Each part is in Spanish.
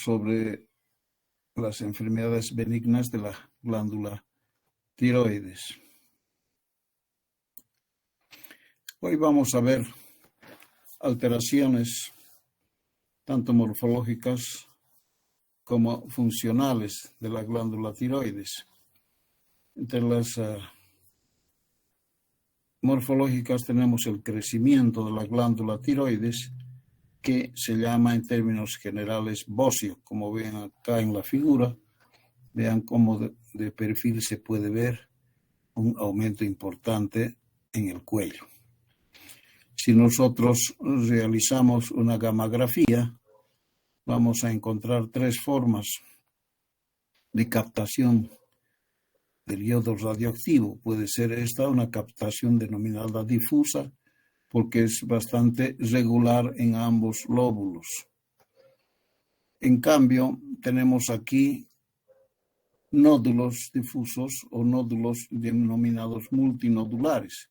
sobre las enfermedades benignas de la glándula tiroides. Hoy vamos a ver alteraciones tanto morfológicas como funcionales de la glándula tiroides. Entre las morfológicas tenemos el crecimiento de la glándula tiroides, que se llama en términos generales bóseo. Como ven acá en la figura, vean cómo de perfil se puede ver un aumento importante en el cuello. Si nosotros realizamos una gammagrafía, vamos a encontrar tres formas de captación del yodo radioactivo. Puede ser esta una captación denominada difusa, porque es bastante regular en ambos lóbulos. En cambio, tenemos aquí nódulos difusos o nódulos denominados multinodulares,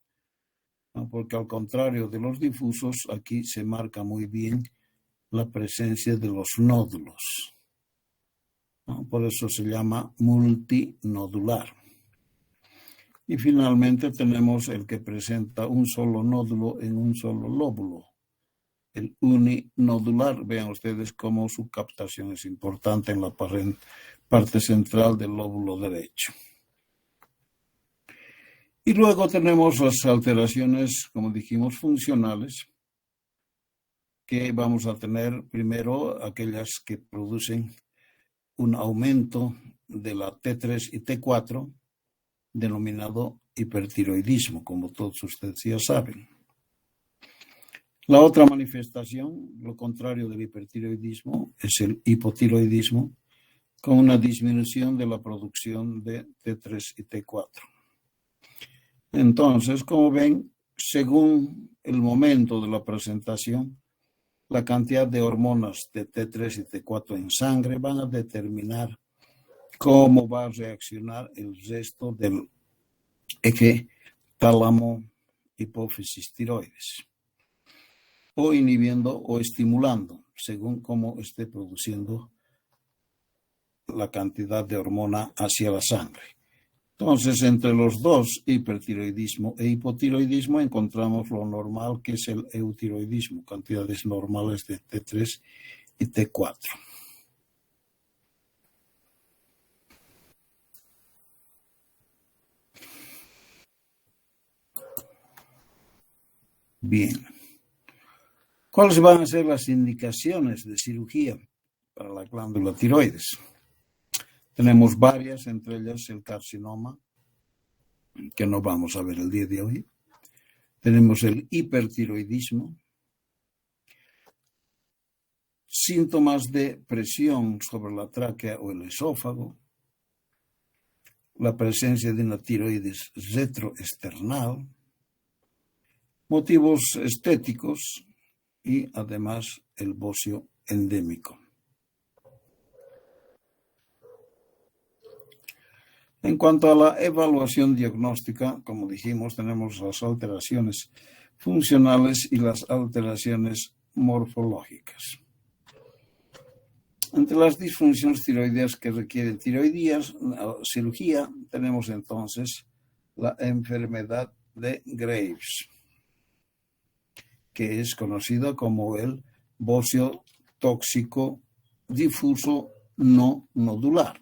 ¿no? Porque al contrario de los difusos, aquí se marca muy bien la presencia de los nódulos, ¿no? Por eso se llama multinodular. Y finalmente tenemos el que presenta un solo nódulo en un solo lóbulo, el uninodular. Vean ustedes cómo su captación es importante en la parte central del lóbulo derecho. Y luego tenemos las alteraciones, como dijimos, funcionales, que vamos a tener primero aquellas que producen un aumento de la T3 y T4, denominado hipertiroidismo, como todos ustedes ya saben. La otra manifestación, lo contrario del hipertiroidismo, es el hipotiroidismo, con una disminución de la producción de T3 y T4. Entonces, como ven, según el momento de la presentación, la cantidad de hormonas de T3 y T4 en sangre van a determinar cómo va a reaccionar el resto del eje tálamo hipófisis tiroides, o inhibiendo o estimulando, según cómo esté produciendo la cantidad de hormona hacia la sangre. Entonces, entre los dos, hipertiroidismo e hipotiroidismo, encontramos lo normal, que es el eutiroidismo, cantidades normales de T3 y T4. Bien. ¿Cuáles van a ser las indicaciones de cirugía para la glándula tiroides? Tenemos varias, entre ellas el carcinoma, que no vamos a ver el día de hoy. Tenemos el hipertiroidismo, síntomas de presión sobre la tráquea o el esófago, la presencia de una tiroides retroesternal, motivos estéticos y además el bocio endémico. En cuanto a la evaluación diagnóstica, como dijimos, tenemos las alteraciones funcionales y las alteraciones morfológicas. Entre las disfunciones tiroideas que requieren cirugía, tenemos entonces la enfermedad de Graves, que es conocida como el bocio tóxico difuso no nodular,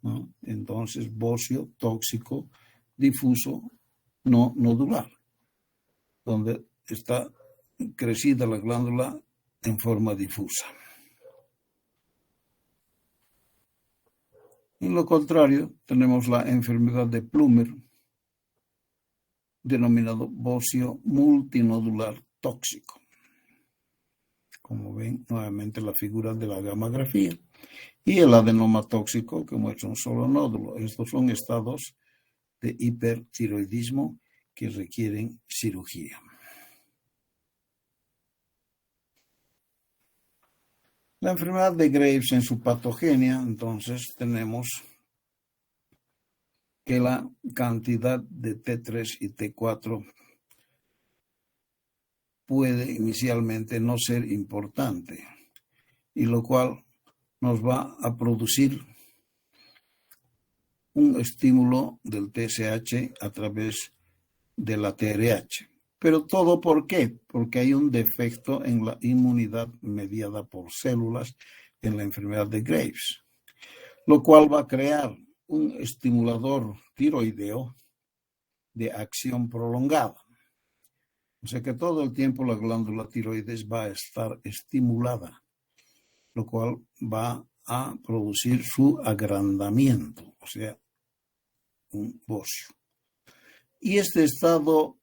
¿no? Entonces, bocio tóxico difuso no nodular, donde está crecida la glándula en forma difusa. En lo contrario, tenemos la enfermedad de Plummer, denominado bocio multinodular tóxico. Como ven, nuevamente la figura de la gammagrafía. Y el adenoma tóxico, que muestra un solo nódulo. Estos son estados de hipertiroidismo que requieren cirugía. La enfermedad de Graves en su patogenia, entonces tenemos que la cantidad de T3 y T4 puede inicialmente no ser importante, y lo cual nos va a producir un estímulo del TSH a través de la TRH. Pero todo ¿por qué? Porque hay un defecto en la inmunidad mediada por células en la enfermedad de Graves, lo cual va a crear un estimulador tiroideo de acción prolongada. O sea que todo el tiempo la glándula tiroides va a estar estimulada, lo cual va a producir su agrandamiento, o sea, un bocio. Y este estado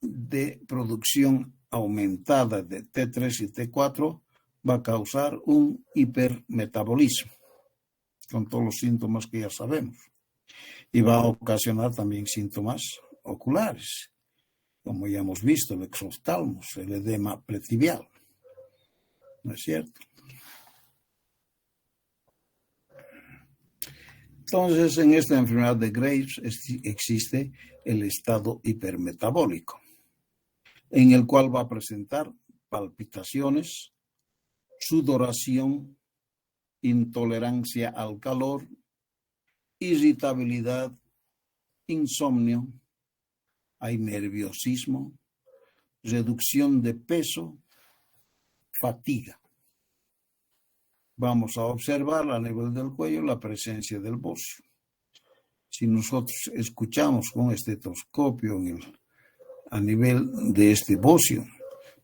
de producción aumentada de T3 y T4 va a causar un hipermetabolismo, con todos los síntomas que ya sabemos. Y va a ocasionar también síntomas oculares, como ya hemos visto, el exoftalmos, el edema pretibial. ¿No es cierto? Entonces, en esta enfermedad de Graves existe el estado hipermetabólico, en el cual va a presentar palpitaciones, sudoración, intolerancia al calor, irritabilidad, insomnio, hay nerviosismo, reducción de peso, fatiga. Vamos a observar a nivel del cuello la presencia del bocio. Si nosotros escuchamos con estetoscopio a nivel de este bocio,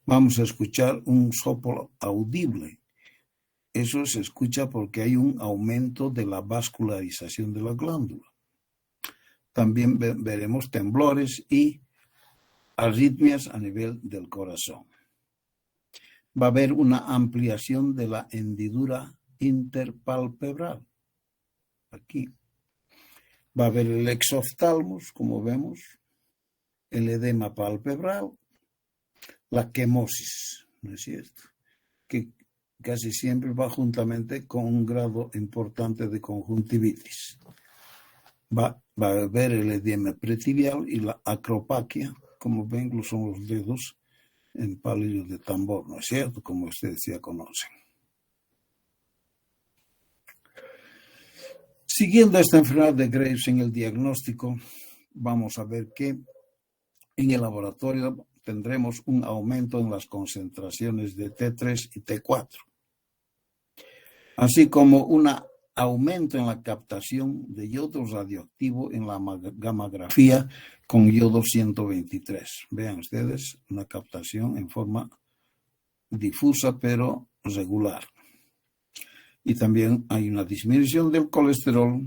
vamos a escuchar un soplo audible. Eso se escucha porque hay un aumento de la vascularización de la glándula. También veremos temblores y arritmias a nivel del corazón. Va a haber una ampliación de la hendidura interpalpebral. Aquí. Va a haber el exoftalmos, como vemos, el edema palpebral, la quemosis, ¿no es cierto? Que casi siempre va juntamente con un grado importante de conjuntivitis. Va a haber el edema pretibial y la acropaquia, como ven, son los dedos en palillo de tambor, ¿no es cierto? Como ustedes ya conocen. Siguiendo esta enfermedad de Graves en el diagnóstico, vamos a ver que en el laboratorio tendremos un aumento en las concentraciones de T3 y T4, así como un aumento en la captación de yodo radioactivo en la gammagrafía con yodo 123. Vean ustedes, una captación en forma difusa pero regular. Y también hay una disminución del colesterol,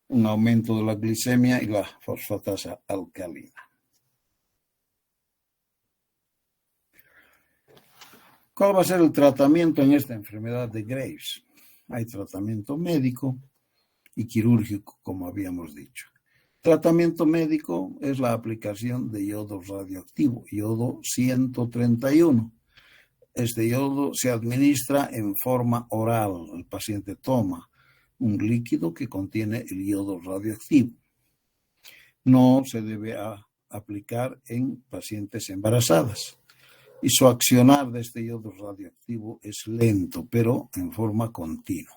un aumento de la glicemia y la fosfatasa alcalina. ¿Cuál va a ser el tratamiento en esta enfermedad de Graves? Hay tratamiento médico y quirúrgico, como habíamos dicho. Tratamiento médico es la aplicación de yodo radioactivo, yodo 131. Este yodo se administra en forma oral. El paciente toma un líquido que contiene el yodo radioactivo. No se debe aplicar en pacientes embarazadas. Y su accionar de este yodo radioactivo es lento, pero en forma continua.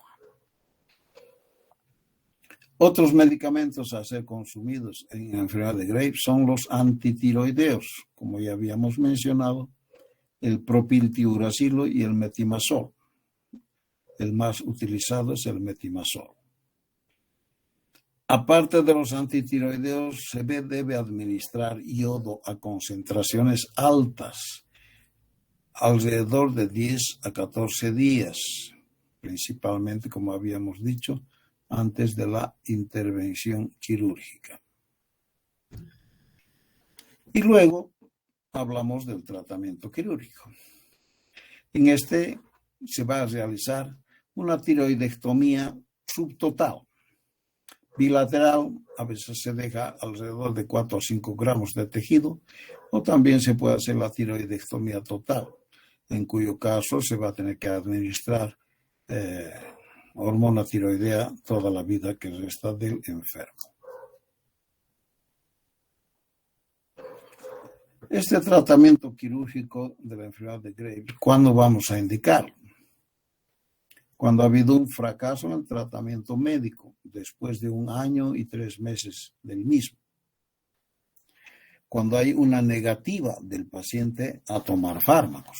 Otros medicamentos a ser consumidos en la enfermedad de Graves son los antitiroideos, como ya habíamos mencionado, el propiltiuracilo y el metimazol. El más utilizado es el metimazol. Aparte de los antitiroideos, se debe administrar yodo a concentraciones altas, alrededor de 10 a 14 días, principalmente, como habíamos dicho, antes de la intervención quirúrgica. Y luego hablamos del tratamiento quirúrgico. En este se va a realizar una tiroidectomía subtotal, bilateral. A veces se deja alrededor de 4 a 5 gramos de tejido, o también se puede hacer la tiroidectomía total, en cuyo caso se va a tener que administrar hormona tiroidea toda la vida que resta del enfermo. Este tratamiento quirúrgico de la enfermedad de Graves, ¿cuándo vamos a indicarlo? cuando ha habido un fracaso en el tratamiento médico después de 1 año y 3 meses del mismo, cuando hay una negativa del paciente a tomar fármacos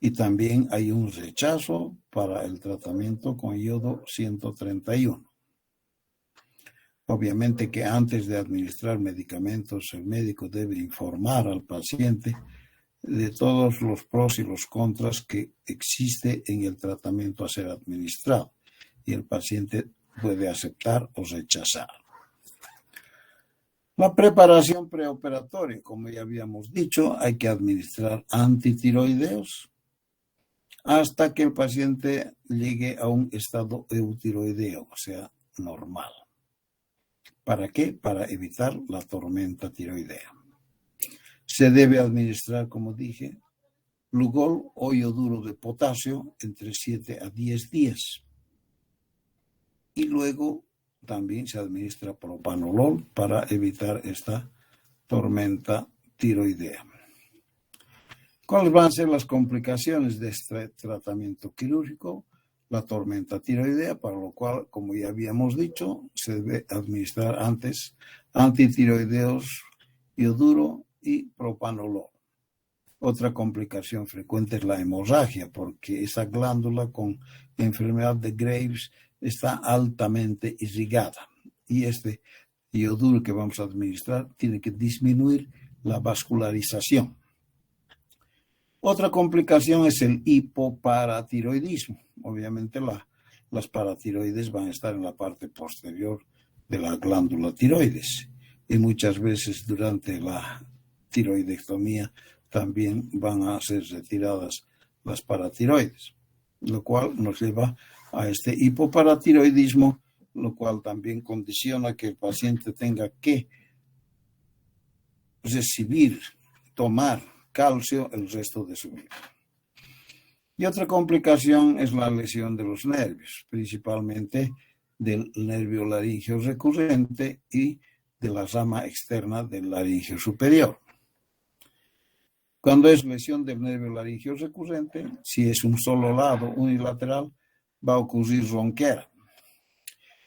y también hay un rechazo para el tratamiento con yodo 131. Obviamente que antes de administrar medicamentos, el médico debe informar al paciente de todos los pros y los contras que existe en el tratamiento a ser administrado, y el paciente puede aceptar o rechazar. La preparación preoperatoria, como ya habíamos dicho, hay que administrar antitiroideos hasta que el paciente llegue a un estado eutiroideo, o sea, normal. ¿Para qué? Para evitar la tormenta tiroidea. Se debe administrar, como dije, Lugol o yoduro de potasio entre 7 a 10 días. Y luego también se administra propanolol para evitar esta tormenta tiroidea. ¿Cuáles van a ser las complicaciones de este tratamiento quirúrgico? La tormenta tiroidea, para lo cual, como ya habíamos dicho, se debe administrar antes antitiroideos, yoduro y propanolol. Otra complicación frecuente es la hemorragia, porque esa glándula con enfermedad de Graves está altamente irrigada y este yoduro que vamos a administrar tiene que disminuir la vascularización. Otra complicación es el hipoparatiroidismo. Obviamente las paratiroides van a estar en la parte posterior de la glándula tiroides y muchas veces durante la tiroidectomía también van a ser retiradas las paratiroides, lo cual nos lleva a este hipoparatiroidismo, lo cual también condiciona que el paciente tenga que recibir, tomar calcio el resto de su vida. Y otra complicación es la lesión de los nervios, principalmente del nervio laríngeo recurrente y de la rama externa del laringio superior. Cuando es lesión del nervio laríngeo recurrente, si es un solo lado unilateral, va a ocurrir ronquera.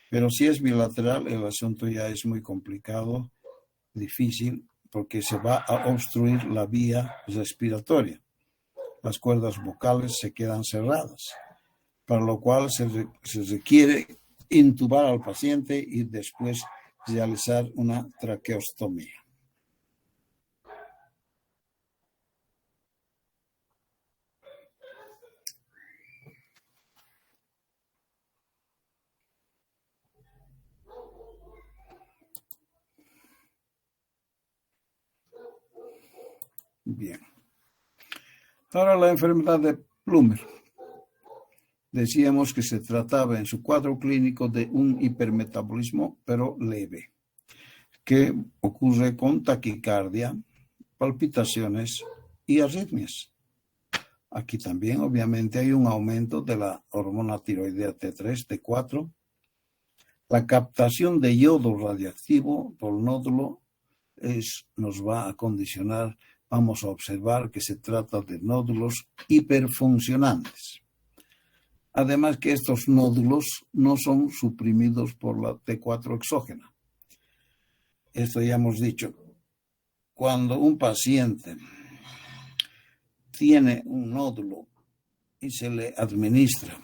Pero si es bilateral, el asunto ya es muy complicado, difícil, porque se va a obstruir la vía respiratoria. Las cuerdas vocales se quedan cerradas, para lo cual se requiere intubar al paciente y después realizar una traqueostomía. Bien. Ahora la enfermedad de Plummer. Decíamos que se trataba en su cuadro clínico de un hipermetabolismo, pero leve, que ocurre con taquicardia, palpitaciones y arritmias. Aquí también obviamente hay un aumento de la hormona tiroidea T3, T4. La captación de yodo radioactivo por nódulo nos va a condicionar. Vamos a observar que se trata de nódulos hiperfuncionantes. Además que estos nódulos no son suprimidos por la T4 exógena. Esto ya hemos dicho. Cuando un paciente tiene un nódulo y se le administra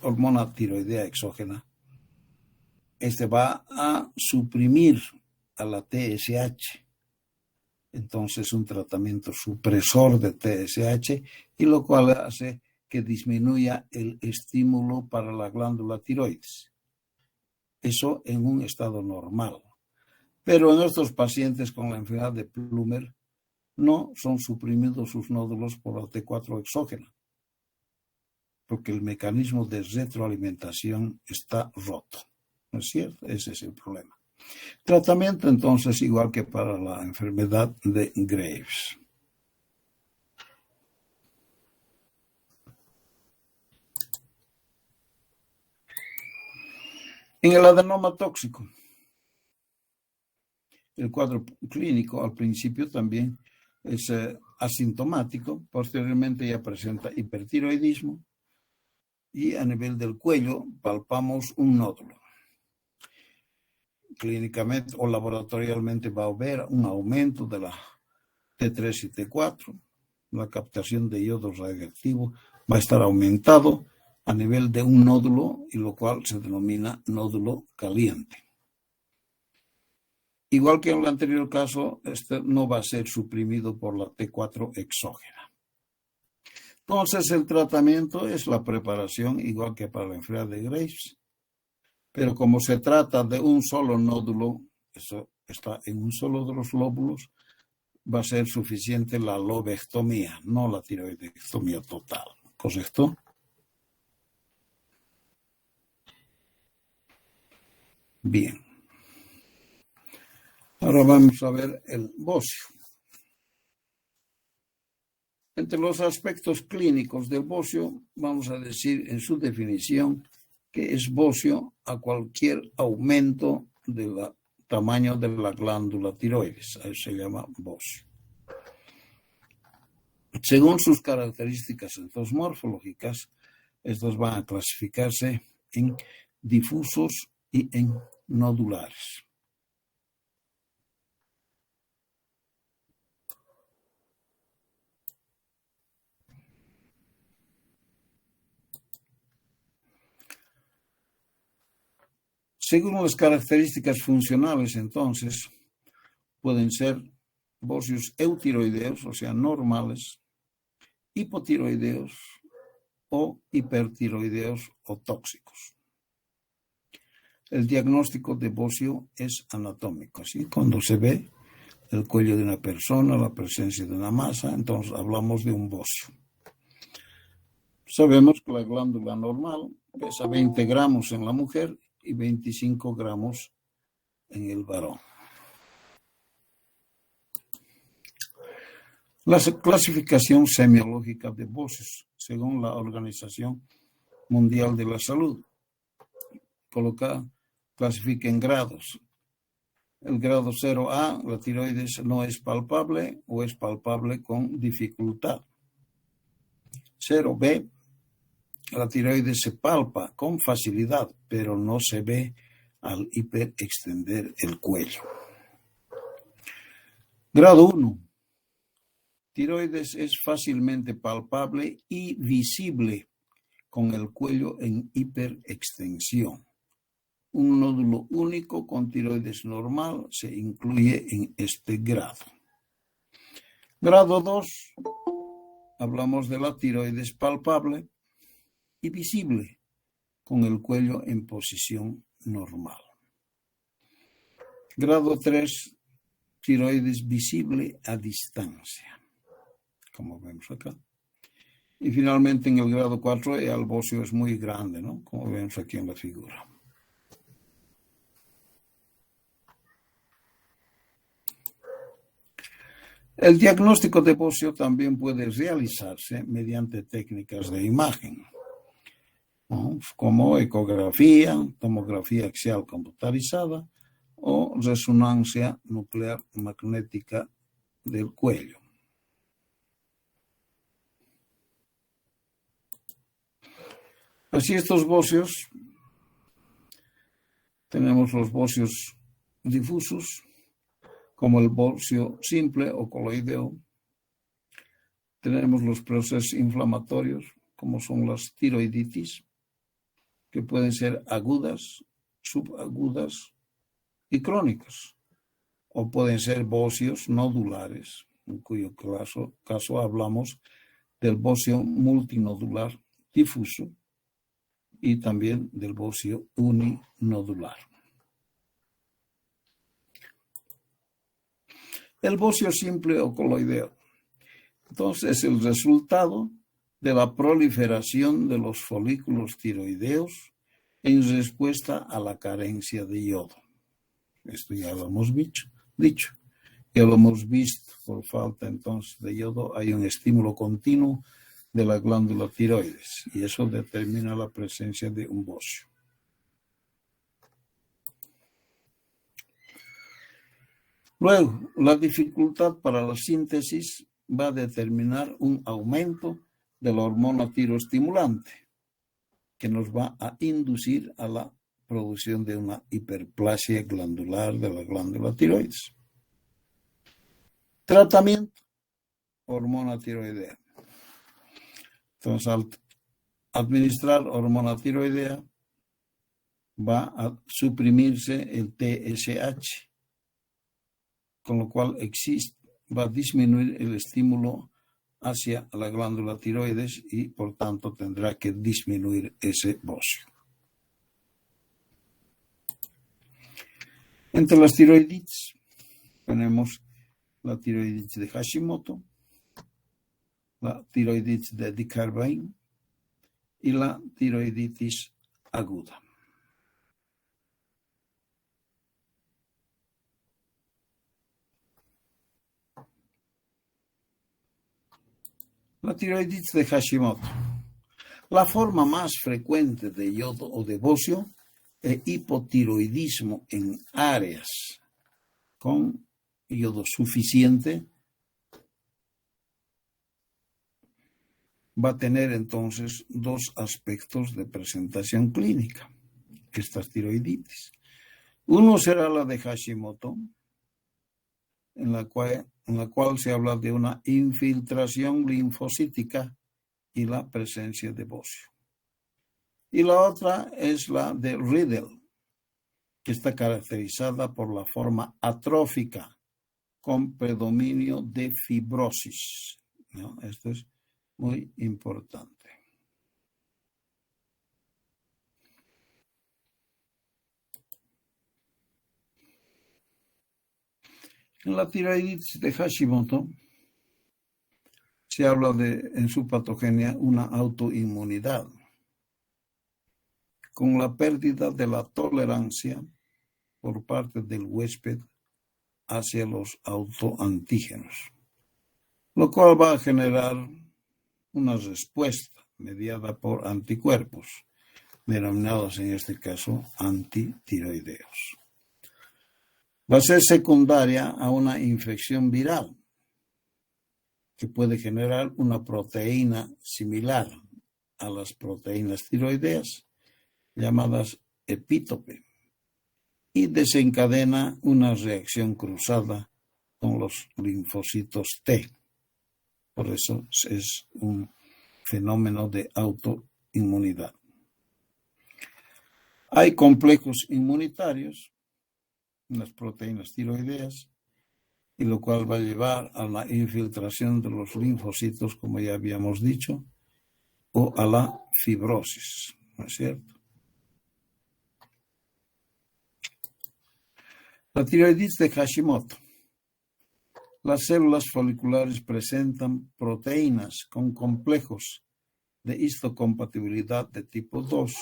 hormona tiroidea exógena, este va a suprimir a la TSH. Entonces un tratamiento supresor de TSH, y lo cual hace que disminuya el estímulo para la glándula tiroides. Eso en un estado normal. Pero en estos pacientes con la enfermedad de Plummer no son suprimidos sus nódulos por la T4 exógena, porque el mecanismo de retroalimentación está roto. ¿No es cierto? Ese es el problema. Tratamiento entonces igual que para la enfermedad de Graves. En el adenoma tóxico, el cuadro clínico al principio también es asintomático, posteriormente ya presenta hipertiroidismo, y a nivel del cuello palpamos un nódulo. Clínicamente o laboratorialmente va a haber un aumento de la T3 y T4. La captación de iodo radioactivo va a estar aumentado a nivel de un nódulo, y lo cual se denomina nódulo caliente. Igual que en el anterior caso, este no va a ser suprimido por la T4 exógena. Entonces, el tratamiento es la preparación, igual que para la enfermedad de Graves, pero como se trata de un solo nódulo, eso está en un solo de los lóbulos, va a ser suficiente la lobectomía, no la tiroidectomía total. ¿Correcto? Bien. Ahora vamos a ver el bocio. Entre los aspectos clínicos del bocio, vamos a decir en su definición que es bocio a cualquier aumento del tamaño de la glándula tiroides. Ahí se llama bocio. Según sus características entonces morfológicas, estos van a clasificarse en difusos y en nodulares. Según las características funcionales, entonces, pueden ser bocios eutiroideos, o sea, normales, hipotiroideos o hipertiroideos o tóxicos. El diagnóstico de bocio es anatómico, ¿sí? Cuando se ve el cuello de una persona, la presencia de una masa, entonces hablamos de un bocio. Sabemos que la glándula normal pesa 20 gramos en la mujer y 25 gramos en el varón. La clasificación semiológica de bocios, según la Organización Mundial de la Salud, clasifica en grados. El grado 0A, la tiroides no es palpable o es palpable con dificultad. 0B, la tiroides se palpa con facilidad, pero no se ve al hiperextender el cuello. Grado 1. Tiroides es fácilmente palpable y visible con el cuello en hiperextensión. Un nódulo único con tiroides normal se incluye en este grado. Grado 2. Hablamos de la tiroides palpable y visible con el cuello en posición normal. Grado 3. Tiroides visible a distancia, como vemos acá. Y finalmente en el grado 4 el bocio es muy grande, ¿no? Como vemos aquí en la figura. El diagnóstico de bocio también puede realizarse mediante técnicas de imagen, ¿no? Como ecografía, tomografía axial computarizada o resonancia nuclear magnética del cuello. Así estos bocios, tenemos los bocios difusos, como el bocio simple o coloideo. Tenemos los procesos inflamatorios, como son las tiroiditis, que pueden ser agudas, subagudas y crónicas, o pueden ser bocios nodulares, en cuyo caso hablamos del bocio multinodular difuso y también del bocio uninodular. El bocio simple o coloideo, entonces, es el resultado de la proliferación de los folículos tiroideos en respuesta a la carencia de yodo. Esto ya lo hemos dicho. Ya lo hemos visto. Por falta entonces de yodo hay un estímulo continuo de la glándula tiroides y eso determina la presencia de un bocio. Luego, la dificultad para la síntesis va a determinar un aumento de la hormona tiroestimulante. que nos va a inducir a la producción de una hiperplasia glandular de la glándula tiroides. Tratamiento, hormona tiroidea. Entonces, al administrar hormona tiroidea, va a suprimirse el TSH, con lo cual va a disminuir el estímulo hacia la glándula tiroides y por tanto tendrá que disminuir ese bocio. Entre las tiroiditis tenemos la tiroiditis de Hashimoto, la tiroiditis de Dickerbein y la tiroiditis aguda. La tiroiditis de Hashimoto. La forma más frecuente de yodo o de bocio es hipotiroidismo en áreas con yodo suficiente. Va a tener entonces dos aspectos de presentación clínica, estas tiroiditis. Uno será la de Hashimoto, en la cual se habla de una infiltración linfocítica y la presencia de bocio. Y la otra es la de Riedel, que está caracterizada por la forma atrófica con predominio de fibrosis, ¿no? Esto es muy importante. En la tiroiditis de Hashimoto se habla en su patogenia una autoinmunidad con la pérdida de la tolerancia por parte del huésped hacia los autoantígenos, lo cual va a generar una respuesta mediada por anticuerpos, denominados en este caso antitiroideos. Va a ser secundaria a una infección viral que puede generar una proteína similar a las proteínas tiroideas llamadas epítope y desencadena una reacción cruzada con los linfocitos T. Por eso es un fenómeno de autoinmunidad. Hay complejos inmunitarios en las proteínas tiroideas, y lo cual va a llevar a la infiltración de los linfocitos, como ya habíamos dicho, o a la fibrosis, ¿no es cierto? La tiroiditis de Hashimoto. Las células foliculares presentan proteínas con complejos de histocompatibilidad de tipo 2,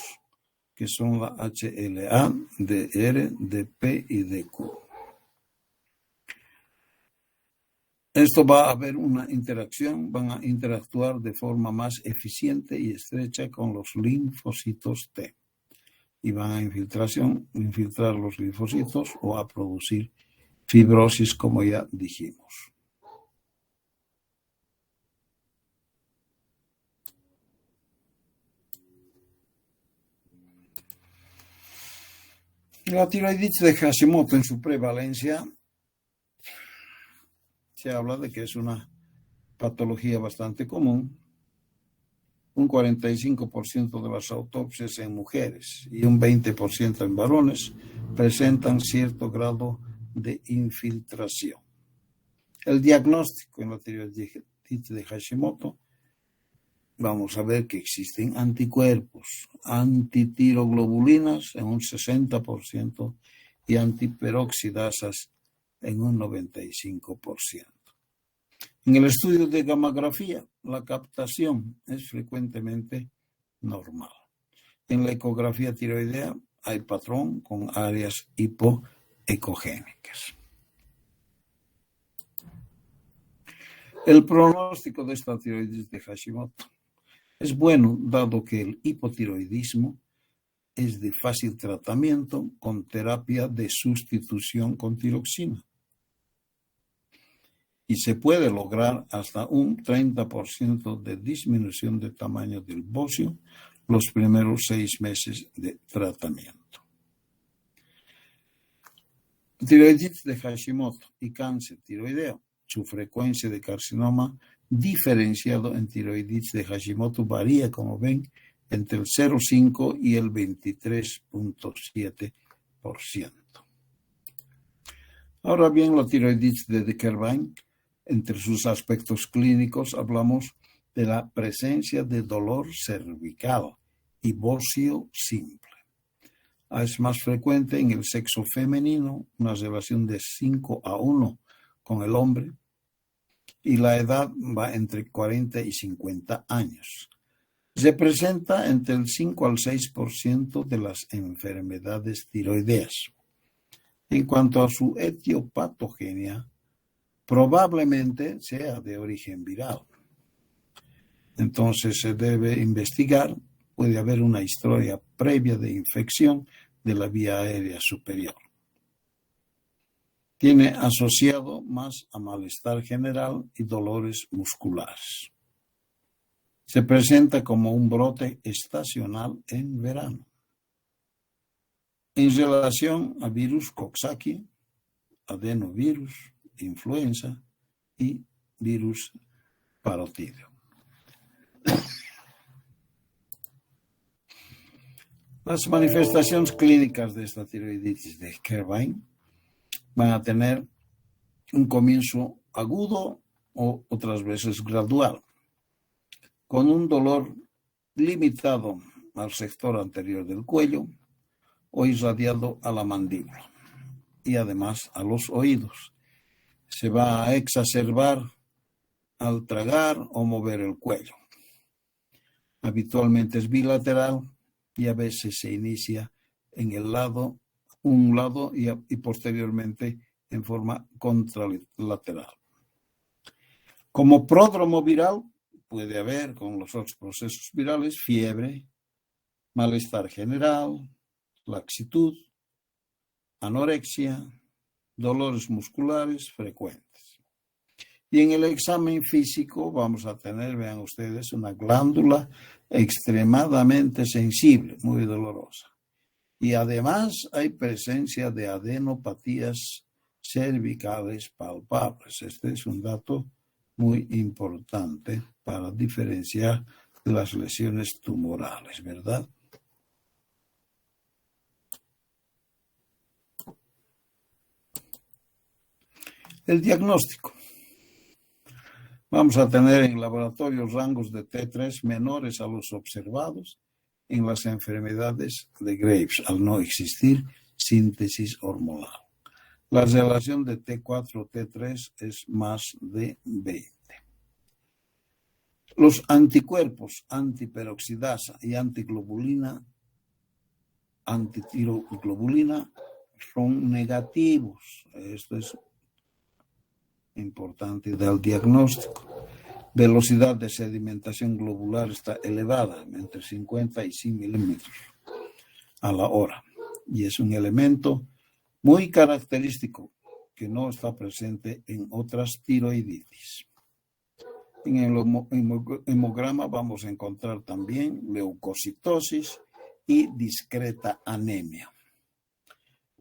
que son la HLA, DR, DP y DQ. Esto va a haber una interacción, van a interactuar de forma más eficiente y estrecha con los linfocitos T y van a infiltrar los linfocitos o a producir fibrosis, como ya dijimos. La tiroiditis de Hashimoto en su prevalencia se habla de que es una patología bastante común. Un 45% de las autopsias en mujeres y un 20% en varones presentan cierto grado de infiltración. El diagnóstico en la tiroiditis de Hashimoto, vamos a ver que existen anticuerpos, antitiroglobulina en un 60% y antiperoxidasas en un 95%. En el estudio de gammagrafía, la captación es frecuentemente normal. En la ecografía tiroidea hay patrón con áreas hipoecogénicas. El pronóstico de esta tiroiditis de Hashimoto es bueno, dado que el hipotiroidismo es de fácil tratamiento con terapia de sustitución con tiroxina. Y se puede lograr hasta un 30% de disminución de tamaño del bocio, los primeros 6 meses de tratamiento. Tiroiditis de Hashimoto y cáncer tiroideo. Su frecuencia de carcinoma diferenciado en tiroiditis de Hashimoto varía, como ven, entre el 0,5 y el 23,7%. Ahora bien, la tiroiditis de Dequervain, entre sus aspectos clínicos hablamos de la presencia de dolor cervical y bocio simple. Es más frecuente en el sexo femenino, una relación de 5:1 con el hombre, y la edad va entre 40 y 50 años. Se presenta entre el 5 al 6% de las enfermedades tiroideas. En cuanto a su etiopatogenia, probablemente sea de origen viral. Entonces se debe investigar, puede haber una historia previa de infección de la vía aérea superior. Tiene asociado más a malestar general y dolores musculares. Se presenta como un brote estacional en verano. En relación a virus Coxsackie, adenovirus, influenza y virus parotídeo. Las manifestaciones clínicas de esta tiroiditis de Dequervain van a tener un comienzo agudo o otras veces gradual, con un dolor limitado al sector anterior del cuello o irradiado a la mandíbula y además a los oídos. Se va a exacerbar al tragar o mover el cuello. Habitualmente es bilateral y a veces se inicia en un lado y posteriormente en forma contralateral. Como pródromo viral puede haber con los otros procesos virales fiebre, malestar general, laxitud, anorexia, dolores musculares frecuentes. Y en el examen físico vamos a tener, vean ustedes, una glándula extremadamente sensible, muy dolorosa. Y además hay presencia de adenopatías cervicales palpables. Este es un dato muy importante para diferenciar de las lesiones tumorales, ¿verdad? El diagnóstico. Vamos a tener en laboratorio rangos de T3 menores a los observados en las enfermedades de Graves, al no existir síntesis hormonal. La relación de T4-T3 es más de 20. Los anticuerpos antiperoxidasa y antitiroglobulina son negativos. Esto es importante del diagnóstico. Velocidad de sedimentación globular está elevada, entre 50 y 100 milímetros a la hora. Y es un elemento muy característico que no está presente en otras tiroiditis. En el hemograma vamos a encontrar también leucocitosis y discreta anemia.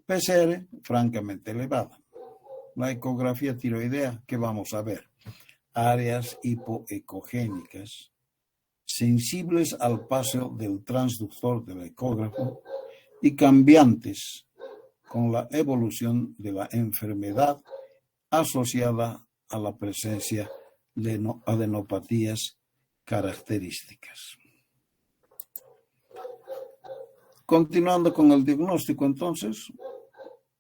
PCR francamente elevada. La ecografía tiroidea, ¿qué vamos a ver? Áreas hipoecogénicas, sensibles al paso del transductor del ecógrafo y cambiantes con la evolución de la enfermedad asociada a la presencia de adenopatías características. Continuando con el diagnóstico, entonces,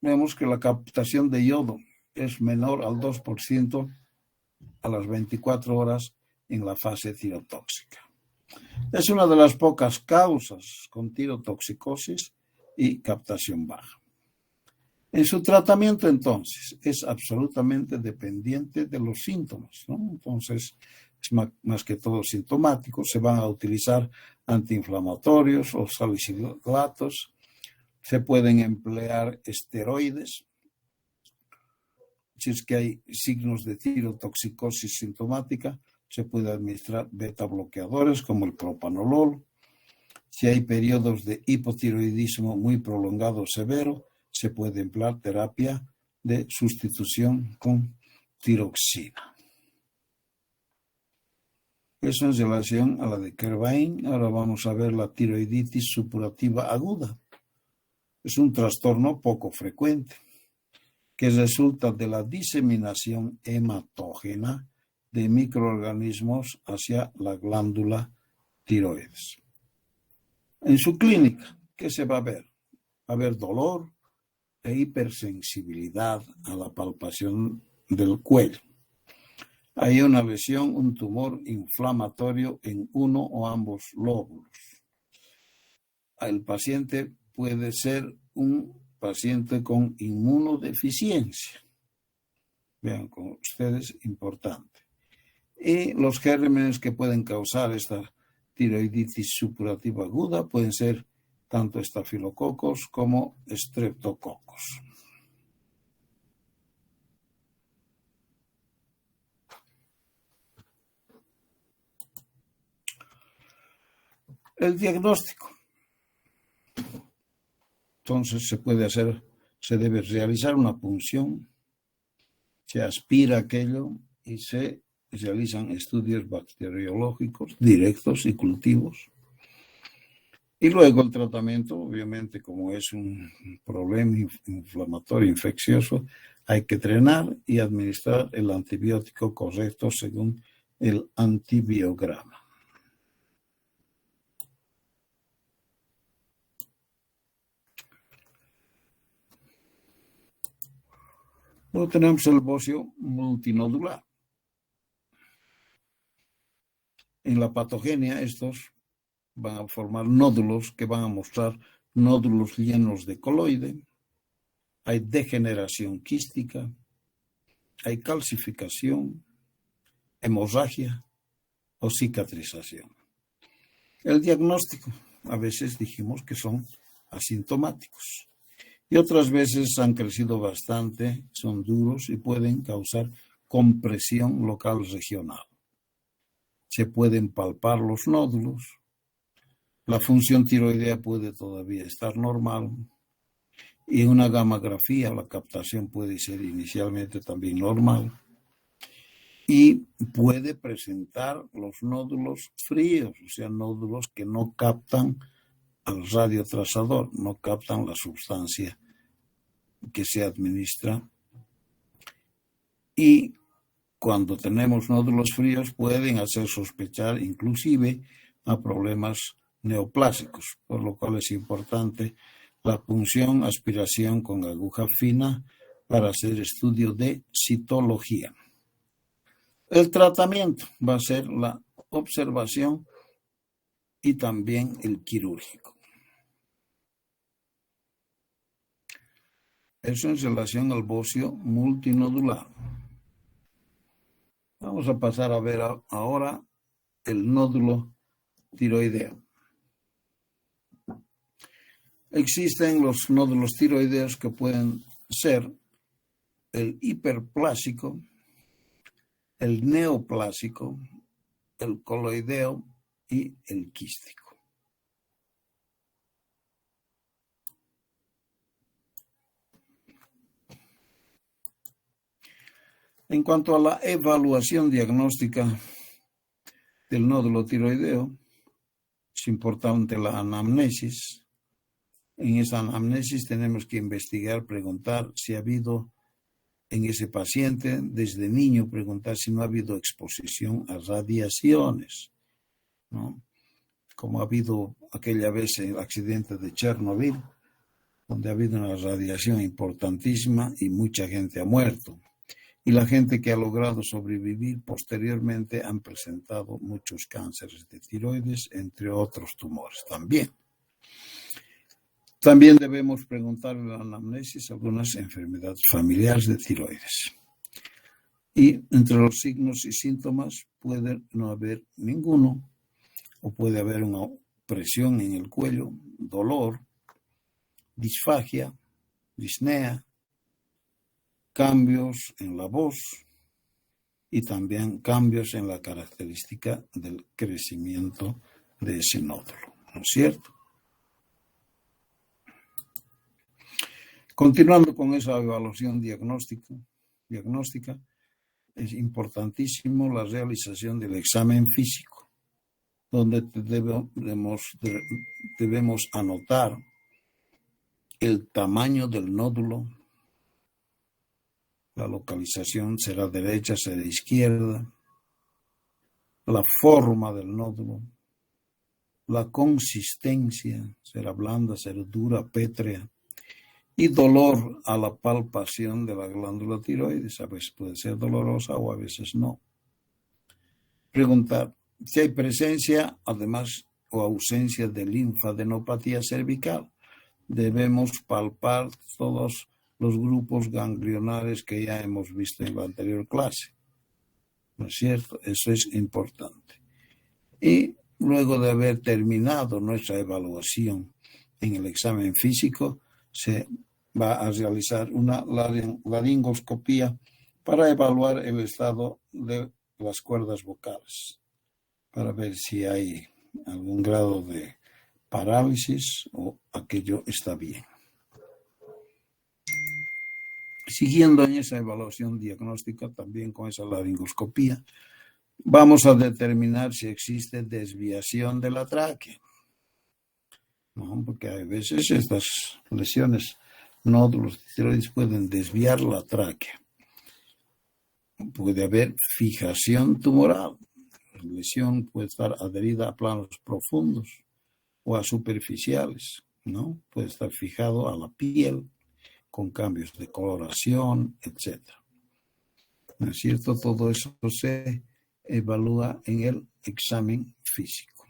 vemos que la captación de yodo es menor al 2% a las 24 horas en la fase tirotóxica. Es una de las pocas causas con tirotoxicosis y captación baja. En su tratamiento, entonces, es absolutamente dependiente de los síntomas, ¿no? Entonces, es más que todo sintomático. Se van a utilizar antiinflamatorios o salicilatos. Se pueden emplear esteroides. Si es que hay signos de tirotoxicosis sintomática, se puede administrar beta bloqueadores como el propanolol. Si hay periodos de hipotiroidismo muy prolongado o severo, se puede emplear terapia de sustitución con tiroxina. Eso en relación a la de Kervain. Ahora vamos a ver la tiroiditis supurativa aguda. Es un trastorno poco frecuente que resulta de la diseminación hematógena de microorganismos hacia la glándula tiroides. En su clínica, ¿qué se va a ver? Va a haber dolor e hipersensibilidad a la palpación del cuello. Hay una lesión, un tumor inflamatorio en uno o ambos lóbulos. El paciente puede ser un paciente con inmunodeficiencia. Vean con ustedes, importante. Y los gérmenes que pueden causar esta tiroiditis supurativa aguda pueden ser tanto estafilococos como estreptococos. El diagnóstico. Entonces se debe realizar una punción, se aspira aquello y se realizan estudios bacteriológicos directos y cultivos. Y luego el tratamiento, obviamente, como es un problema inflamatorio infeccioso, hay que drenar y administrar el antibiótico correcto según el antibiograma. Luego tenemos el bocio multinodular. En la patogenia, estos van a formar nódulos que van a mostrar nódulos llenos de coloide. Hay degeneración quística, hay calcificación, hemorragia o cicatrización. El diagnóstico, a veces dijimos que son asintomáticos y otras veces han crecido bastante, son duros y pueden causar compresión local regional. Se pueden palpar los nódulos, la función tiroidea puede todavía estar normal y una gammagrafía, la captación puede ser inicialmente también normal y puede presentar los nódulos fríos, o sea, nódulos que no captan al radiotrazador, no captan la sustancia que se administra. Y cuando tenemos nódulos fríos pueden hacer sospechar inclusive a problemas neoplásicos, por lo cual es importante la punción, aspiración con aguja fina para hacer estudio de citología. El tratamiento va a ser la observación y también el quirúrgico. Eso en relación al bocio multinodular. Vamos a pasar a ver ahora el nódulo tiroideo. Existen los nódulos tiroideos que pueden ser el hiperplásico, el neoplásico, el coloideo y el quístico. En cuanto a la evaluación diagnóstica del nódulo tiroideo, es importante la anamnesis. En esa anamnesis tenemos que investigar, preguntar si ha habido en ese paciente, desde niño, preguntar si no ha habido exposición a radiaciones, ¿no? Como ha habido aquella vez el accidente de Chernobyl, donde ha habido una radiación importantísima y mucha gente ha muerto. Y la gente que ha logrado sobrevivir posteriormente han presentado muchos cánceres de tiroides, entre otros tumores también. También debemos preguntar en la anamnesis algunas enfermedades familiares de tiroides. Y entre los signos y síntomas puede no haber ninguno, o puede haber una presión en el cuello, dolor, disfagia, disnea, cambios en la voz y también cambios en la característica del crecimiento de ese nódulo. ¿no es cierto? Continuando con esa evaluación diagnóstica, es importantísimo la realización del examen físico, donde debemos anotar el tamaño del nódulo, la localización, será derecha, será izquierda, la forma del nódulo, la consistencia, será blanda, será dura, pétrea, y dolor a la palpación de la glándula tiroides. A veces puede ser dolorosa o a veces no. Preguntar si hay presencia, además, o ausencia de linfadenopatía cervical. Debemos palpar todos los grupos ganglionares que ya hemos visto en la anterior clase. ¿No es cierto? Eso es importante. Y luego de haber terminado nuestra evaluación en el examen físico, se va a realizar una laringoscopía para evaluar el estado de las cuerdas vocales, para ver si hay algún grado de parálisis o aquello está bien. Siguiendo en esa evaluación diagnóstica, también con esa laringoscopía, vamos a determinar si existe desviación de la tráquea. No, porque a veces estas lesiones, nódulos de tiroides, pueden desviar la tráquea. Puede haber fijación tumoral. La lesión puede estar adherida a planos profundos o a superficiales, ¿no? Puede estar fijado a la piel con cambios de coloración, etc. ¿No es cierto? Todo eso se evalúa en el examen físico.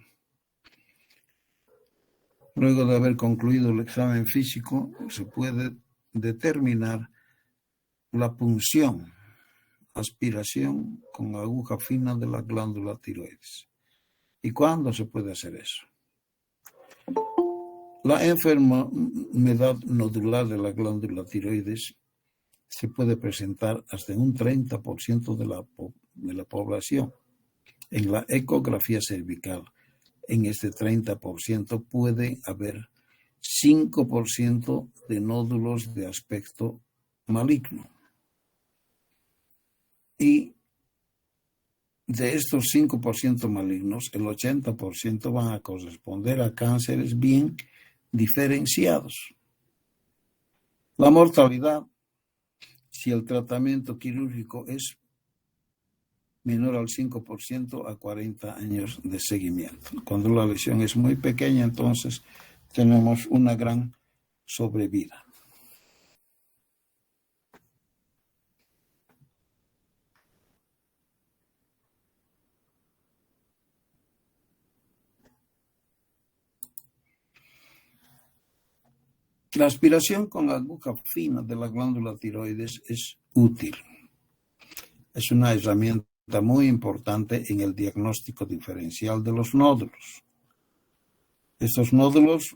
Luego de haber concluido el examen físico, se puede determinar la punción, aspiración con aguja fina de la glándula tiroides. ¿Y cuándo se puede hacer eso? La enfermedad nodular de la glándula tiroides se puede presentar hasta un 30% de la población. En la ecografía cervical, en este 30% puede haber 5% de nódulos de aspecto maligno. Y de estos 5% malignos, el 80% van a corresponder a cánceres bien diferenciados. La mortalidad, si el tratamiento quirúrgico es menor al 5% a 40 años de seguimiento. Cuando la lesión es muy pequeña, entonces tenemos una gran sobrevida. La aspiración con aguja fina de la glándula tiroides es útil. Es una herramienta muy importante en el diagnóstico diferencial de los nódulos. Estos nódulos,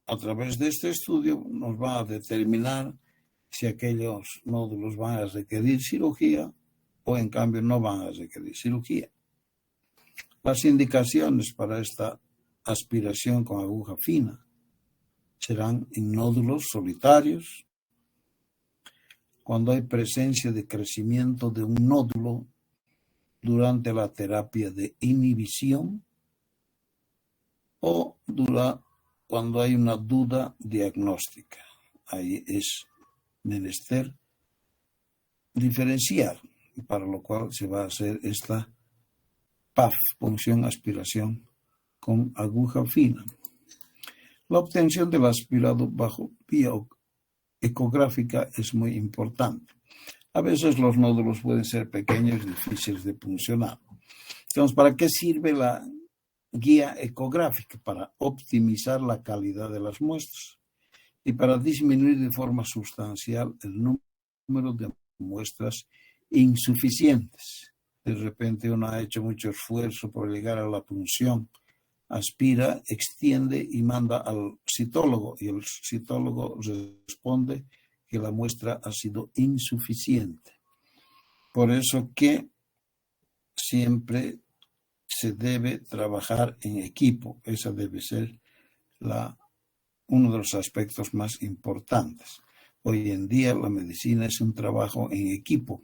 a través de este estudio, nos va a determinar si aquellos nódulos van a requerir cirugía o en cambio no van a requerir cirugía. Las indicaciones para esta aspiración con aguja fina serán en nódulos solitarios, cuando hay presencia de crecimiento de un nódulo durante la terapia de inhibición o cuando hay una duda diagnóstica. Ahí es menester diferenciar, para lo cual se va a hacer esta PAF, punción aspiración con aguja fina. La obtención del aspirado bajo vía ecográfica es muy importante. A veces los nódulos pueden ser pequeños y difíciles de puncionar. Entonces, ¿para qué sirve la guía ecográfica? Para optimizar la calidad de las muestras y para disminuir de forma sustancial el número de muestras insuficientes. De repente uno ha hecho mucho esfuerzo por llegar a la punción, aspira, extiende y manda al citólogo, y el citólogo responde que la muestra ha sido insuficiente. Por eso que siempre se debe trabajar en equipo. Esa debe ser uno de los aspectos más importantes. Hoy en día la medicina es un trabajo en equipo.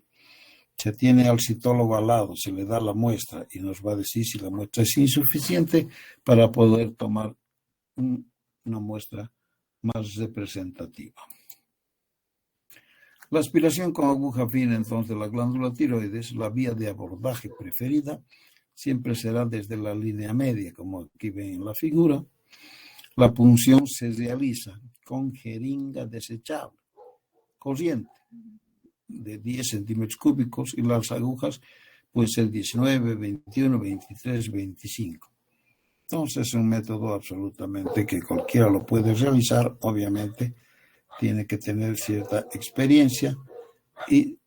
Se tiene al citólogo al lado, se le da la muestra y nos va a decir si la muestra es insuficiente para poder tomar una muestra más representativa. La aspiración con aguja fina, entonces, de la glándula tiroides, la vía de abordaje preferida, siempre será desde la línea media, como aquí ven en la figura. La punción se realiza con jeringa desechable, corriente, de 10 centímetros cúbicos, y las agujas pueden ser 19, 21, 23, 25. Entonces es un método absolutamente que cualquiera lo puede realizar. Obviamente tiene que tener cierta experiencia y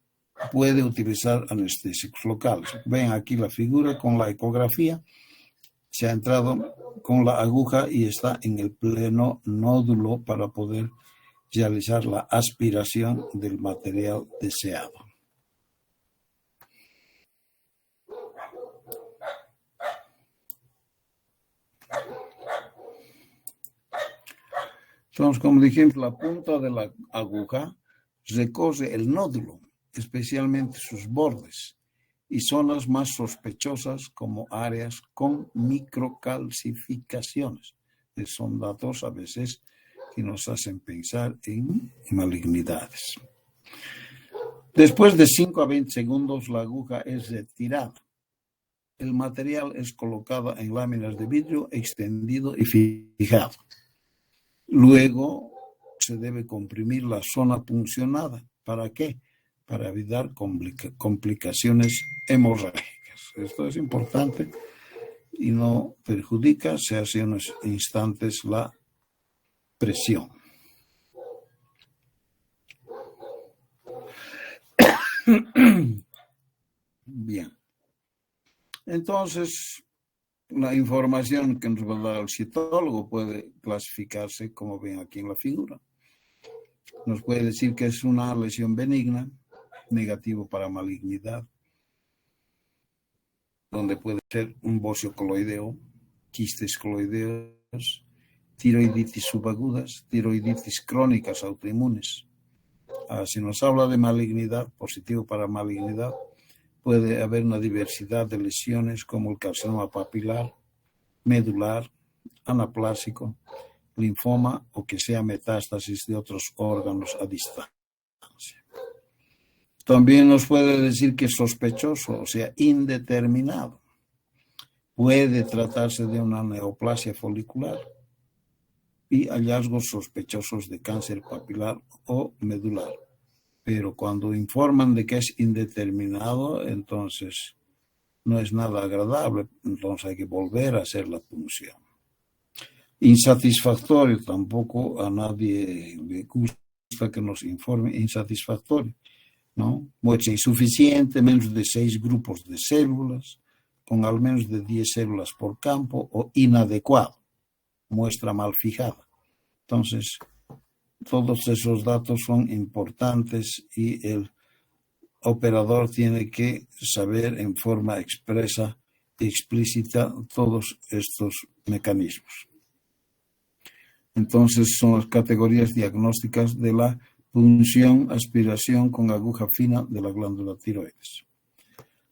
puede utilizar anestésicos locales. Ven aquí la figura con la ecografía. Se ha entrado con la aguja y está en el pleno nódulo para poder realizar la aspiración del material deseado. Entonces, como dijimos, la punta de la aguja recorre el nódulo, especialmente sus bordes, y zonas más sospechosas como áreas con microcalcificaciones. Son datos a veces que nos hacen pensar en malignidades. Después de 5 a 20 segundos, la aguja es retirada. El material es colocado en láminas de vidrio, extendido y fijado. Luego se debe comprimir la zona puncionada. ¿Para qué? Para evitar complicaciones hemorrágicas. Esto es importante y no perjudica, se hace en unos instantes la presión. Bien. Entonces, la información que nos va a dar el citólogo puede clasificarse, como ven aquí en la figura. Nos puede decir que es una lesión benigna, negativo para malignidad, donde puede ser un bocio coloideo, quistes coloideos, tiroiditis subagudas, tiroiditis crónicas autoinmunes. Si nos habla de malignidad, positivo para malignidad, puede haber una diversidad de lesiones como el carcinoma papilar, medular, anaplásico, linfoma o que sea metástasis de otros órganos a distancia. También nos puede decir que es sospechoso, o sea, indeterminado. Puede tratarse de una neoplasia folicular y hallazgos sospechosos de cáncer papilar o medular. Pero cuando informan de que es indeterminado, entonces no es nada agradable, entonces hay que volver a hacer la punción. Insatisfactorio, tampoco a nadie le gusta que nos informe insatisfactorio, ¿no? Muestra insuficiente, menos de 6 grupos de células, con al menos de 10 células por campo, o inadecuado, muestra mal fijada. Entonces, todos esos datos son importantes y el operador tiene que saber en forma expresa y explícita todos estos mecanismos. Entonces son las categorías diagnósticas de la punción, aspiración con aguja fina de la glándula tiroides.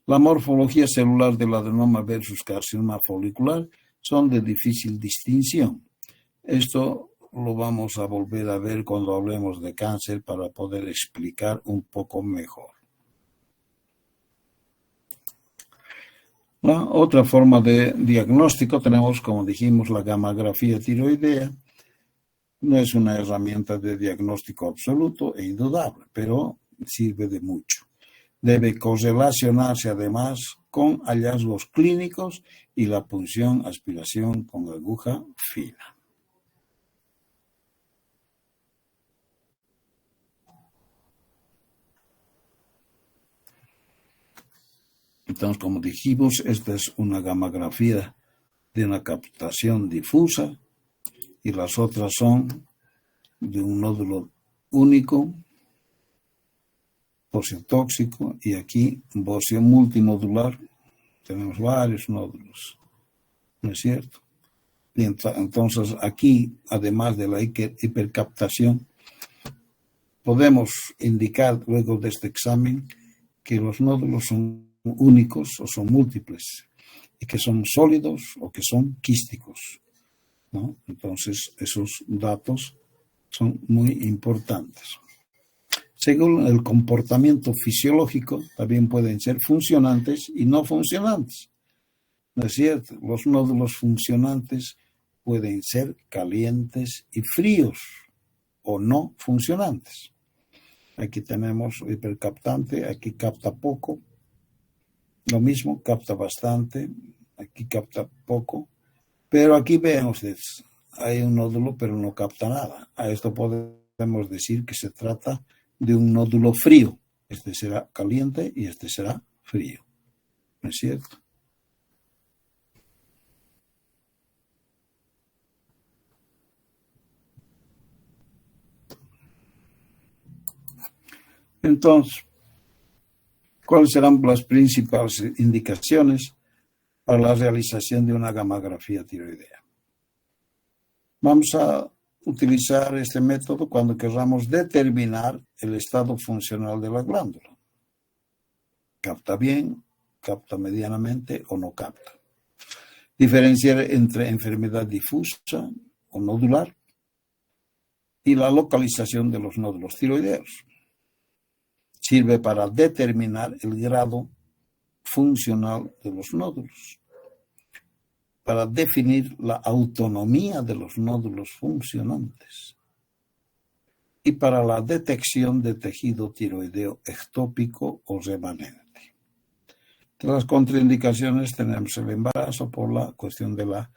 La morfología celular del adenoma versus carcinoma folicular son de difícil distinción. Esto lo vamos a volver a ver cuando hablemos de cáncer para poder explicar un poco mejor. La otra forma de diagnóstico tenemos, como dijimos, la gammagrafía tiroidea. No es una herramienta de diagnóstico absoluto e indudable, pero sirve de mucho. Debe correlacionarse además con hallazgos clínicos y la punción, aspiración con aguja fina. Entonces, como dijimos, esta es una gammagrafía de una captación difusa y las otras son de un nódulo único, bocio tóxico, y aquí bocio multinodular Tenemos varios nódulos, ¿no es cierto? Y entonces aquí, además de la hipercaptación, podemos indicar luego de este examen que los nódulos son únicos o son múltiples y que son sólidos o que son quísticos, ¿no? Entonces esos datos son muy importantes. Según el comportamiento fisiológico, también pueden ser funcionantes y no funcionantes. ¿No es cierto? Los nódulos funcionantes pueden ser calientes y fríos o no funcionantes. Aquí tenemos hipercaptante, aquí capta poco. Lo mismo, capta bastante, aquí capta poco. Pero aquí vean ustedes, hay un nódulo pero no capta nada. A esto podemos decir que se trata de un nódulo frío. Este será caliente y este será frío. ¿No es cierto? Entonces, ¿cuáles serán las principales indicaciones para la realización de una gamografía tiroidea? Vamos a utilizar este método cuando queramos determinar el estado funcional de la glándula. ¿Capta bien, capta medianamente o no capta? Diferenciar entre enfermedad difusa o nodular y la localización de los nódulos tiroideos. Sirve para determinar el grado funcional de los nódulos, para definir la autonomía de los nódulos funcionantes y para la detección de tejido tiroideo ectópico o remanente. De las contraindicaciones tenemos el embarazo por la cuestión de la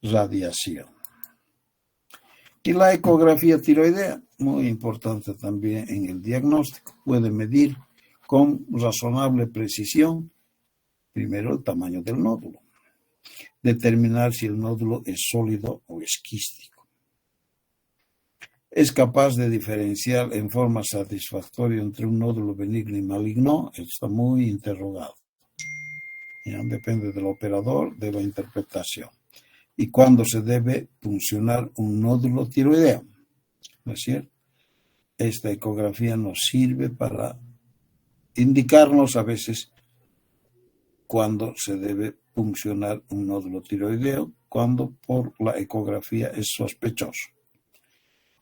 radiación. Y la ecografía tiroidea, muy importante también en el diagnóstico, puede medir con razonable precisión, primero, el tamaño del nódulo, determinar si el nódulo es sólido o es quístico. Es capaz de diferenciar en forma satisfactoria entre un nódulo benigno y maligno, está muy interrogado. Ya, depende del operador, de la interpretación. Y cuándo se debe puncionar un nódulo tiroideo, ¿no es cierto? Esta ecografía nos sirve para indicarnos a veces cuándo se debe puncionar un nódulo tiroideo, cuando por la ecografía es sospechoso.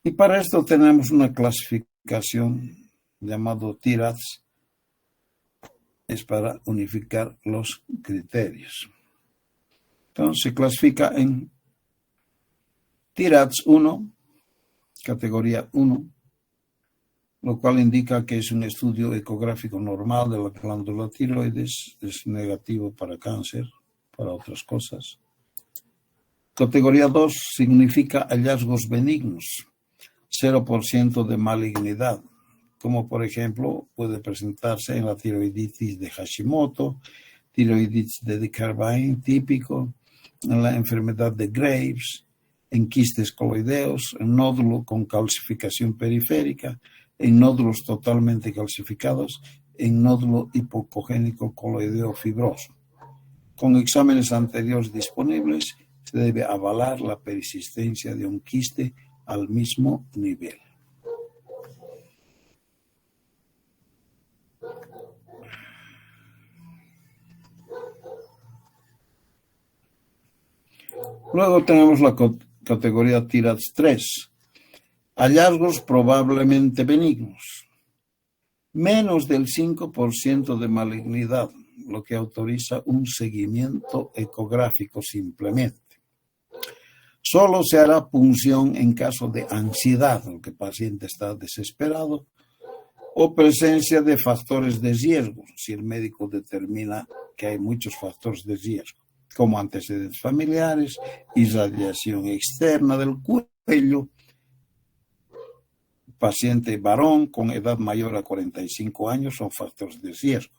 Y para esto tenemos una clasificación llamada TIRADS, es para unificar los criterios. Entonces se clasifica en TIRADS 1, categoría 1, lo cual indica que es un estudio ecográfico normal de la glándula tiroides, es negativo para cáncer, para otras cosas. Categoría 2 significa hallazgos benignos, 0% de malignidad, como por ejemplo puede presentarse en la tiroiditis de Hashimoto, tiroiditis de Dickerbein típico, en la enfermedad de Graves, en quistes coloideos, en nódulo con calcificación periférica, en nódulos totalmente calcificados, en nódulo hipocogénico coloideo fibroso. Con exámenes anteriores disponibles, se debe avalar la persistencia de un quiste al mismo nivel. Luego tenemos la categoría TIRADS 3, hallazgos probablemente benignos, menos del 5% de malignidad, lo que autoriza un seguimiento ecográfico simplemente. Solo se hará punción en caso de ansiedad, o que el paciente está desesperado, o presencia de factores de riesgo, si el médico determina que hay muchos factores de riesgo, como antecedentes familiares, irradiación externa del cuello, paciente varón con edad mayor a 45 años son factores de riesgo.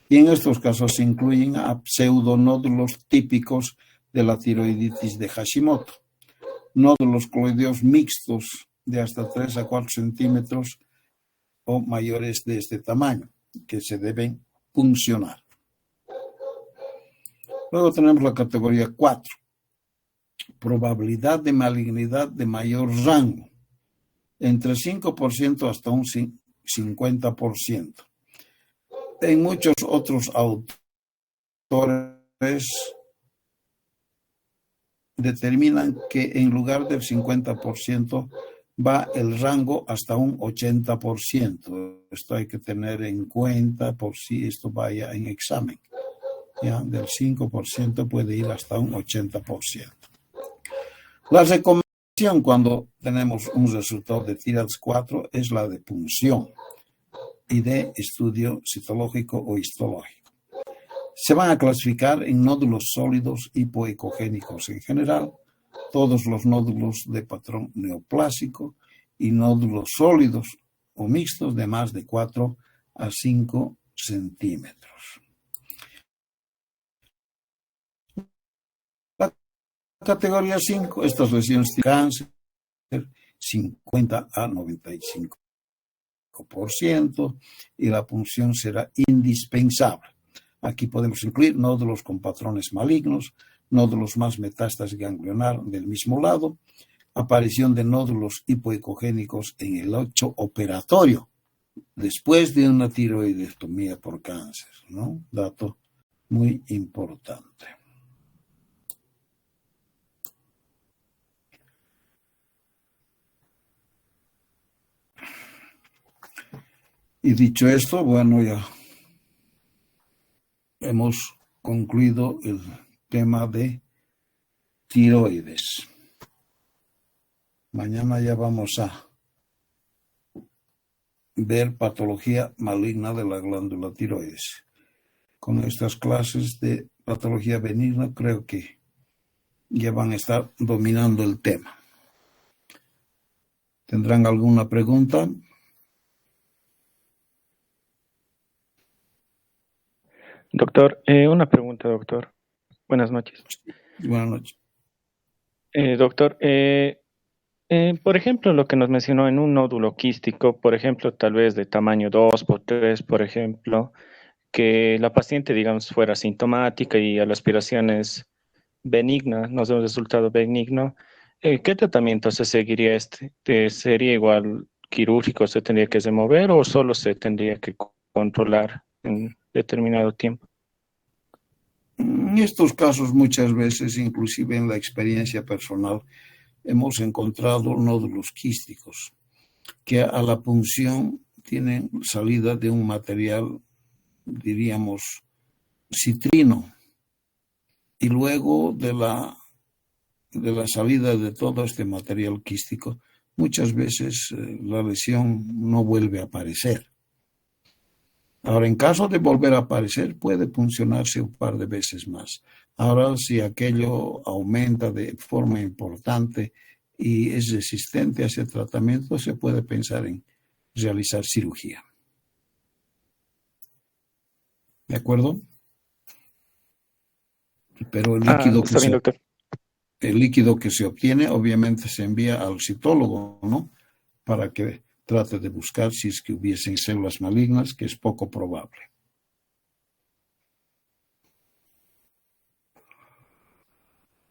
Y en estos casos se incluyen a pseudonódulos típicos de la tiroiditis de Hashimoto, nódulos coloideos mixtos de hasta 3 a 4 centímetros o mayores de este tamaño, que se deben puncionar. Luego tenemos la categoría 4, probabilidad de malignidad de mayor rango, entre 5% hasta un 50%. En muchos otros autores determinan que en lugar del 50% va el rango hasta un 80%. Esto hay que tener en cuenta por si esto vaya en examen. ¿Ya? Del 5% puede ir hasta un 80%. La recomendación cuando tenemos un resultado de TIRADS 4 es la de punción y de estudio citológico o histológico. Se van a clasificar en nódulos sólidos hipoecogénicos en general, todos los nódulos de patrón neoplásico y nódulos sólidos o mixtos de más de 4 a 5 centímetros. La categoría 5, estas lesiones de cáncer, 50 a 95%, y la punción será indispensable. Aquí podemos incluir nódulos con patrones malignos, nódulos más metástasis ganglionar del mismo lado, aparición de nódulos hipoecogénicos en el lecho operatorio después de una tiroidectomía por cáncer, ¿no? Dato muy importante. Y dicho esto, bueno, ya hemos concluido el tema de tiroides. Mañana ya vamos a ver patología maligna de la glándula tiroides. Con estas clases de patología benigna creo que ya van a estar dominando el tema. ¿Tendrán alguna pregunta? Doctor, una pregunta, doctor. Buenas noches. Buenas noches. Doctor, por ejemplo, lo que nos mencionó en un nódulo quístico, por ejemplo, tal vez de tamaño 2 por 3, por ejemplo, que la paciente, digamos, fuera sintomática y a la aspiración es benigna, nos da un resultado benigno, ¿qué tratamiento se seguiría ¿Sería igual quirúrgico, se tendría que remover o solo se tendría que controlar en determinado tiempo? En estos casos muchas veces, inclusive en la experiencia personal, hemos encontrado nódulos quísticos que a la punción tienen salida de un material, diríamos, citrino, y luego de la salida de todo este material quístico, muchas veces la lesión no vuelve a aparecer. Ahora, en caso de volver a aparecer, puede puncionarse un par de veces más. Ahora, si aquello aumenta de forma importante y es resistente a ese tratamiento, se puede pensar en realizar cirugía. ¿De acuerdo? Pero el líquido que se obtiene, obviamente se envía al citólogo, ¿no? Para que trate de buscar si es que hubiesen células malignas, que es poco probable.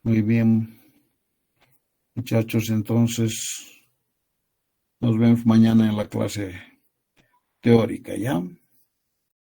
Muy bien, muchachos, entonces nos vemos mañana en la clase teórica, ¿ya?